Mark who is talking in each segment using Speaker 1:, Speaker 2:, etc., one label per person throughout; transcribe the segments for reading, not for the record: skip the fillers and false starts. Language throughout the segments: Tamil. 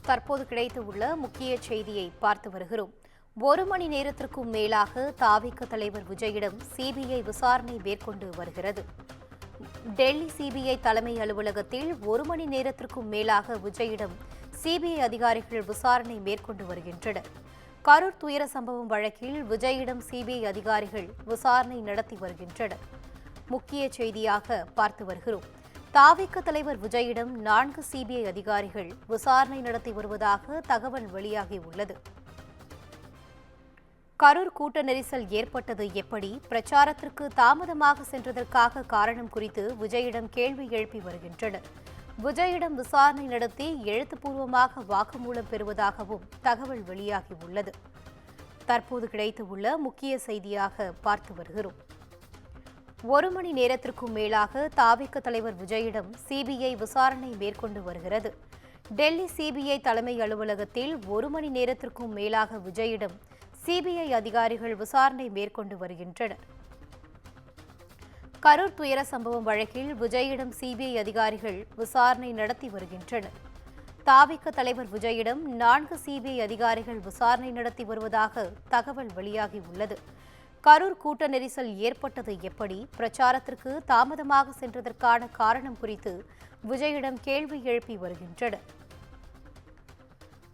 Speaker 1: தற்போது கிடைத்துள்ள முக்கிய செய்தியை பார்த்து வருகிறோம். 1 மணி நேரத்திற்கும் மேலாக தாவிக தலைவர் விஜயிடம் சிபிஐ விசாரணை மேற்கொண்டு வருகிறது. டெல்லி சிபிஐ தலைமை அலுவலகத்தில் 1 மணி நேரத்திற்கும் மேலாக விஜயிடம் சிபிஐ அதிகாரிகள் விசாரணை மேற்கொண்டு வருகின்றனர். கரூர் துயர சம்பவம் வழக்கில் விஜயிடம் சிபிஐ அதிகாரிகள் விசாரணை நடத்தி வருகின்றனர். முக்கிய செய்தியாக பார்த்து வருகிறோம். தாவிக தலைவர் விஜயிடம் 4 சிபிஐ அதிகாரிகள் விசாரணை நடத்தி வருவதாக தகவல் வெளியாகியுள்ளது. கரூர் கூட்ட நெரிசல் ஏற்பட்டது எப்படி, பிரச்சாரத்திற்கு தாமதமாக சென்றதற்காக காரணம் குறித்து விஜயிடம் கேள்வி எழுப்பி வருகின்றனர். விஜயிடம் விசாரணை நடத்தி எழுத்துப்பூர்வமாக வாக்குமூலம் பெறுவதாகவும் தகவல் வெளியாகியுள்ளது. தற்போது கிடைத்துள்ள முக்கிய செய்தியாக பார்த்து வருகிறோம். 1 மணி நேரத்திற்கும் மேலாக தாவிக தலைவர் விஜயிடம் சிபிஐ விசாரணை மேற்கொண்டு வருகிறது. டெல்லி சிபிஐ தலைமை அலுவலகத்தில் 1 மணி நேரத்திற்கும் மேலாக விஜயிடம் சிபிஐ அதிகாரிகள் விசாரணை மேற்கொண்டு வருகின்றனர். கரூர் துயர சம்பவம் வழக்கில் விஜயிடம் சிபிஐ அதிகாரிகள் விசாரணை நடத்தி வருகின்றனர். தாவிக தலைவர் விஜயிடம் 4 சிபிஐ அதிகாரிகள் விசாரணை நடத்தி வருவதாக தகவல் வெளியாகியுள்ளது. கரூர் கூட்ட நெரிசல் ஏற்பட்டது எப்படி, பிரச்சாரத்திற்கு தாமதமாக சென்றதற்கான காரணம் குறித்து விஜயிடம் கேள்வி எழுப்பி வருகின்றனர்.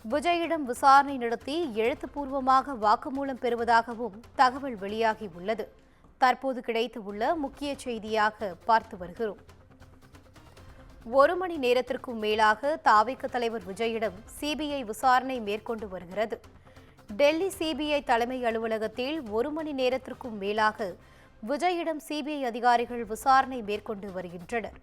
Speaker 1: விஜயிடம் விசாரணை நடத்தி எழுத்துப்பூர்வமாக வாக்குமூலம் பெறுவதாகவும் தகவல் வெளியாகியுள்ளது. தற்போது கிடைத்துள்ள முக்கிய செய்தியாக பார்த்து வருகிறோம். 1 மணி நேரத்திற்கும் மேலாக தாவிக தலைவர் விஜயிடம் சிபிஐ விசாரணை மேற்கொண்டு வருகிறது. டெல்லி சிபிஐ தலைமை அலுவலகத்தில் 1 மணி நேரத்திற்கும் மேலாக விஜயிடம் சிபிஐ அதிகாரிகள் விசாரணை மேற்கொண்டு வருகின்றனர்.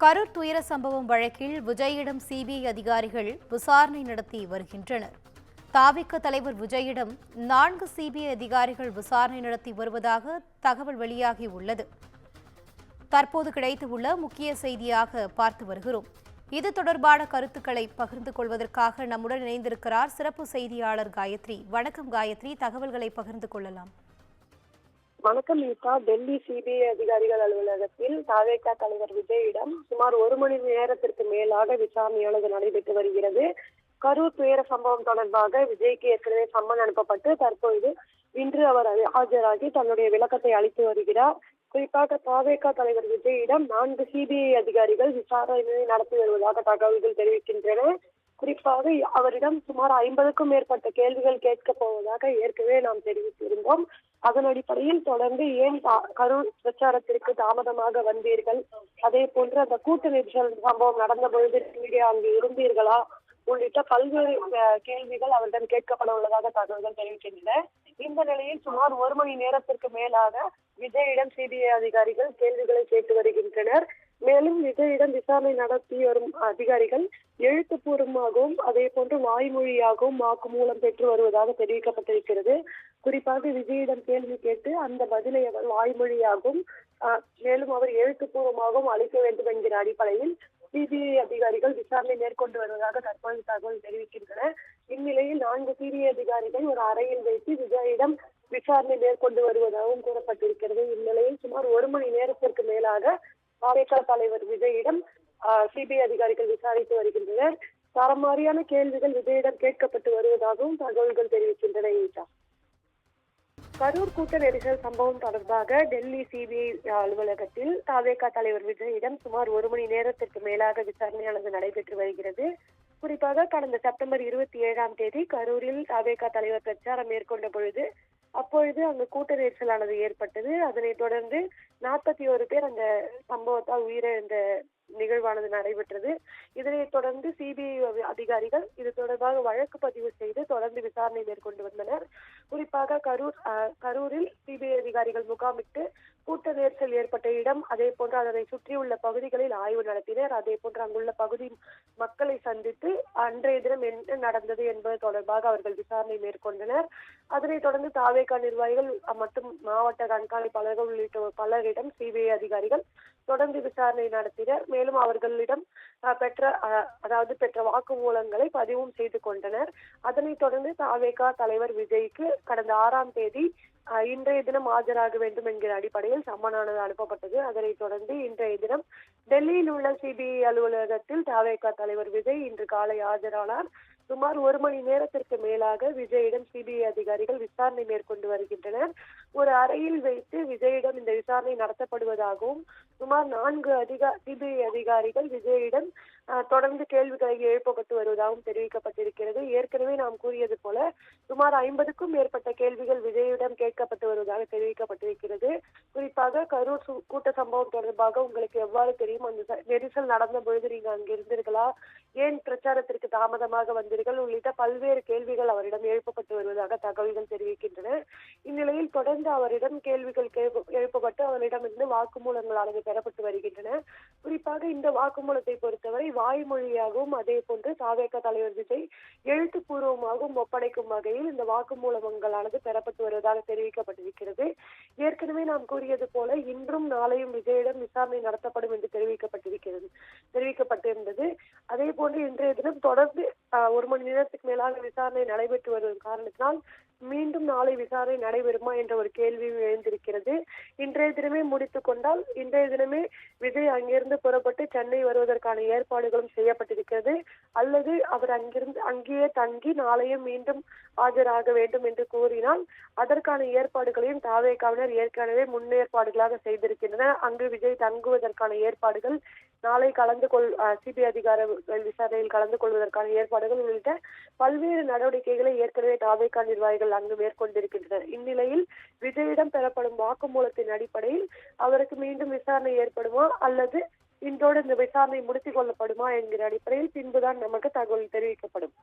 Speaker 1: கரூர் துயர சம்பவம் வழக்கில் விஜயிடம் சிபிஐ அதிகாரிகள் விசாரணை நடத்தி வருகின்றனர். தாவிக தலைவர் விஜயிடம் 4 சிபிஐ அதிகாரிகள் விசாரணை நடத்தி வருவதாக தகவல் வெளியாகியுள்ளது. தற்போது கிடைத்துள்ள முக்கிய செய்தியாக பார்த்து வருகிறோம். இது தொடர்பான கருத்துக்களை பகிர்ந்து கொள்வதற்காக நம்முடன் இணைந்திருக்கிறார் சிறப்பு செய்தியாளர் காயத்ரி. வணக்கம் காயத்ரி, தகவல்களை பகிர்ந்து கொள்ளலாம்.
Speaker 2: வணக்கம் நீதா. டெல்லி சிபிஐ அதிகாரிகள் அலுவலகத்தில் தாவேகா தலைவர் விஜயிடம் சுமார் 1 மணி நேரத்திற்கு மேலாக விசாரணையானது நடைபெற்று வருகிறது. கரூர் துயர சம்பவம் தொடர்பாக விஜய்க்கு ஏற்கனவே சம்மன் அனுப்பப்பட்டு தற்பொழுது இன்று அவர் ஆஜராகி தன்னுடைய விளக்கத்தை அளித்து வருகிறார். குறிப்பாக தாவேகா தலைவர் விஜயிடம் 4 சிபிஐ அதிகாரிகள் விசாரணை நடத்தி வருவதாக தகவல்கள் தெரிவிக்கின்றன. குறிப்பாக அவரிடம் சுமார் 50க்கும் மேற்பட்ட கேள்விகள் கேட்கப் போவதாக ஏற்கனவே நாம் தெரிவித்திருந்தோம். அதன் அடிப்படையில் தொடர்ந்து ஏன் கரூர் பிரச்சாரத்திற்கு தாமதமாக வந்தீர்கள், அதே போன்று அந்த கூட்ட நெரிசல் சம்பவம் நடந்த பொழுது அங்கு இருந்தீர்களா உள்ளிட்ட பல்வேறு கேள்விகள் அவரிடம் கேட்கப்பட உள்ளதாக தகவல்கள் தெரிவிக்கின்றன. இந்த நிலையில் சுமார் 1 மணி நேரத்திற்கு மேலாக விஜயிடம் சிபிஐ அதிகாரிகள் கேள்விகளை கேட்டு வருகின்றனர். மேலும் விஜயிடம் விசாரணை நடத்தி வரும் அதிகாரிகள் எழுத்துப்பூர்வமாகவும் அதே போன்று வாய்மொழியாகவும் வாக்குமூலம் பெற்று வருவதாக தெரிவிக்கப்பட்டிருக்கிறது. குறிப்பாக விஜயிடம் கேள்வி கேட்டு அந்த பதிலை அவர் வாய்மொழியாகவும் மேலும் அவர் எழுத்துப்பூர்வமாகவும் அளிக்க வேண்டும் என்கிற அடிப்படையில் சிபிஐ அதிகாரிகள் விசாரணை மேற்கொண்டு வருவதாக தற்போது தகவல் தெரிவிக்கின்றன. இந்நிலையில் 4 சிபிஐ அதிகாரிகள் ஒரு அறையில் வைத்து விஜயிடம் விசாரணை மேற்கொண்டு வருவதாகவும் கூறப்பட்டிருக்கிறது. இந்நிலையில் சுமார் 1 மணி நேரத்திற்கு மேலாக தாவேகா தலைவர் விஜயிடம் சிபிஐ அதிகாரிகள் விசாரித்து வருகின்றனர். தரமாரியான கேள்விகள் விஜயிடம் கேட்கப்பட்டு வருவதாகவும் தகவல்கள் தெரிவிக்கின்றன. கரூர் கூட்ட நெரிசல் சம்பவம் தொடர்பாக டெல்லி சிபிஐ அலுவலகத்தில் தாவேகா தலைவர் விஜயிடம் சுமார் 1 மணி நேரத்திற்கு மேலாக விசாரணையானது நடைபெற்று வருகிறது. குறிப்பாக கடந்த செப்டம்பர் 27ஆம் தேதி கரூரில் தாவேகா தலைவர் பிரச்சாரம் மேற்கொண்ட பொழுது அப்பொழுது அங்கு கூட்ட நெரிசலானது ஏற்பட்டது. அதனைத் தொடர்ந்து 41 பேர் அந்த சம்பவத்தால் உயிரிழந்த நிகழ்வானது நடைபெற்றது. இதனைத் தொடர்ந்து சிபிஐ அதிகாரிகள் இது தொடர்பாக வழக்கு பதிவு செய்து தொடர்ந்து விசாரணை மேற்கொண்டு வந்தனர். குறிப்பாக கரூரில் சிபிஐ அதிகாரிகள் முகாமிட்டு கூட்ட நெரிசல் ஏற்பட்ட இடம் அதே போன்று அதனை சுற்றியுள்ள பகுதிகளில் ஆய்வு நடத்தினர். அதே போன்று அங்குள்ள பகுதி மக்களை சந்தித்து அன்றைய தினம் என்ன நடந்தது என்பது தொடர்பாக அவர்கள் விசாரணை மேற்கொண்டனர். அதனைத் தொடர்ந்து தாவேகா நிர்வாகிகள் மற்றும் மாவட்ட கண்காணிப்பாளர்கள் உள்ளிட்ட பலரிடம் சிபிஐ அதிகாரிகள் தொடர்ந்து விசாரணை நடத்தினர். மேலும் அவர்களிடம் பெற்ற வாக்குமூலங்களை பதிவும் செய்து கொண்டனர். அதனைத் தொடர்ந்து தாவேகா தலைவர் விஜய்க்கு கடந்த 6ஆம் தேதி இன்றைய தினம் ஆஜராக வேண்டும் என்கிற அடிப்படையில் சம்மனானது அனுப்பப்பட்டது. அதனைத் தொடர்ந்து இன்றைய தினம் டெல்லியில் உள்ள சிபிஐ அலுவலகத்தில் தாவேகா தலைவர் விஜய் இன்று காலை ஆஜரானார். சுமார் 1 மணி நேரத்திற்கு மேலாக விஜயிடம் சிபிஐ அதிகாரிகள் விசாரணை மேற்கொண்டு வருகின்றனர். ஒரு அறையில் வைத்து விஜயிடம் இந்த விசாரணை நடத்தப்படுவதாகவும் சுமார் 4 சிபிஐ அதிகாரிகள் விஜயிடம் தொடர்ந்து கேள்விகளை எழுப்பப்பட்டு வருவதாகவும் தெரிவிக்கப்பட்டிருக்கிறது. ஏற்கனவே நாம் கூறியது போல சுமார் 50க்கும் மேற்பட்ட கேள்விகள் விஜயிடம் கேட்கப்பட்டு வருவதாக தெரிவிக்கப்பட்டிருக்கிறது. குறிப்பாக கரூர் கூட்ட சம்பவம் தொடர்பாக உங்களுக்கு எவ்வாறு தெரியும், அந்த நெரிசல் நடந்த பொழுது நீங்க அங்க இருந்தீர்களா, ஏன் பிரச்சாரத்திற்கு தாமதமாக வந்தீர்கள் உள்ளிட்ட பல்வேறு கேள்விகள் அவரிடம் எழுப்பப்பட்டு வருவதாக தகவல்கள் தெரிவிக்கின்றன. இந்நிலையில் தொடர்ந்து அவரிடம் கேள்விகள் எழுப்பப்பட்டு அவரிடமிருந்து வாக்குமூலங்களானது பெறப்பட்டு வருகின்றன. குறிப்பாக இந்த வாக்குமூலத்தை பொறுத்தவரை வாய்மொழியாகவும் அதே போன்று தாவேகா தலைவர் விஜய் எழுத்துப்பூர்வமாகவும் ஒப்படைக்கும் வகையில் இந்த வாக்குமூலங்களானது பெறப்பட்டு வருவதாக தெரிவிக்கப்பட்டிருக்கிறது. ஏற்கனவே நாம் கூறியது போல இன்றும் நாளையும் விஜயிடம் விசாரணை நடத்தப்படும் என்று தெரிவிக்கப்பட்டிருந்தது. அதே போன்று இன்றைய தினம் தொடர்ந்து 1 மணி நேரத்துக்கு மேலாக விசாரணை நடைபெற்று வரும் காரணத்தினால் மீண்டும் நாளை விசாரணை நடைபெறுமா என்ற ஒரு கேள்வியும் எழுந்திருக்கிறது. இன்றைய தினமே முடித்துக் கொண்டால் இன்றைய தினமே விஜய் அங்கிருந்து புறப்பட்டு சென்னை வருவதற்கான ஏற்பாடுகளும் செய்யப்பட்டிருக்கிறது. அல்லது அவர் அங்கேயே தங்கி நாளையும் மீண்டும் ஆஜராக வேண்டும் என்று கூறினால் அதற்கான ஏற்பாடுகளையும் தாவேகாவினர் ஏற்கனவே முன்னேற்பாடுகளாக செய்திருக்கின்றனர். அங்கு விஜய் தங்குவதற்கான ஏற்பாடுகள், நாளை சிபிஐ அதிகாரிகள் விசாரணையில் கலந்து கொள்வதற்கான ஏற்பாடுகள் உள்ளிட்ட பல்வேறு நடவடிக்கைகளை ஏற்கனவே தாவேகா நிர்வாகிகள் அங்கு மேற்கொண்டிருக்கின்றனர். இந்நிலையில் விஜயிடம் பெறப்படும் வாக்குமூலத்தின் அடிப்படையில் அவருக்கு மீண்டும் விசாரணை ஏற்படுமா அல்லது இன்றோடு இந்த விசாரணை முடித்துக் கொள்ளப்படுமா என்கிற அடிப்படையில் பின்புதான் நமக்கு தகவல் தெரிவிக்கப்படும்.